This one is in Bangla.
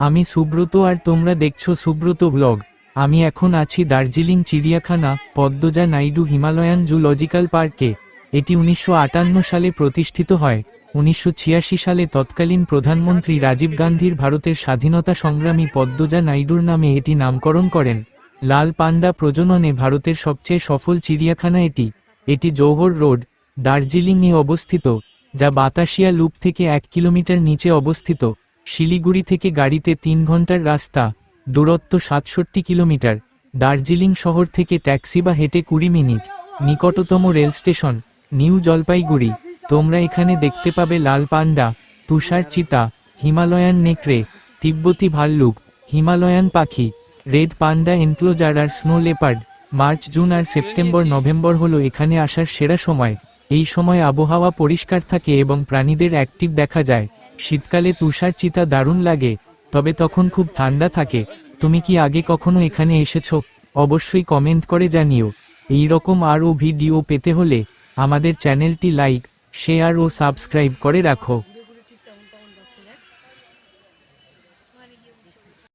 আমি সুব্রত আর তোমরা দেখছো সুব্রত ব্লগ। আমি এখন আছি দার্জিলিং চিড়িয়াখানা পদ্মজা নাইডু হিমালয়ান জুলজিক্যাল পার্কে। এটি 1958 সালে প্রতিষ্ঠিত হয়। 1986 সালে তৎকালীন প্রধানমন্ত্রী রাজীব গান্ধীর ভারতের স্বাধীনতা সংগ্রামী পদ্মজা নাইডুর নামে এটি নামকরণ করেন। লাল পান্ডা প্রজননে ভারতের সবচেয়ে সফল চিড়িয়াখানা এটি। এটি জওহর রোড, দার্জিলিংয়ে অবস্থিত, যা বাতাসিয়া লুপ থেকে 1 কিলোমিটার নিচে অবস্থিত। শিলিগুড়ি থেকে গাড়িতে 3 ঘন্টার রাস্তা, দূরত্ব 67 কিলোমিটার। দার্জিলিং শহর থেকে ট্যাক্সি বা হেঁটে 20 মিনিট। নিকটতম রেল স্টেশন নিউ জলপাইগুড়ি। তোমরা এখানে দেখতে পাবে লাল পান্ডা, তুষার চিতা, হিমালয়ান নেকড়ে, তিব্বতী ভাল্লুক, হিমালয়ান পাখি, রেড পান্ডা এনক্লোজার আর স্নো লেপার্ড। মার্চ, জুন আর সেপ্টেম্বর নভেম্বর হলো এখানে আসার সেরা সময়। এই সময় আবহাওয়া পরিষ্কার থাকে এবং প্রাণীদের অ্যাক্টিভ দেখা যায়। শীতকালে তুষার চিতা দারুণ লাগে, তবে তখন খুব ঠান্ডা থাকে। তুমি কি আগে কখনো এখানে এসেছো? অবশ্যই কমেন্ট করে জানিও। এই রকম আরও ভিডিও পেতে হলে আমাদের চ্যানেলটি লাইক, শেয়ার ও সাবস্ক্রাইব করে রাখো।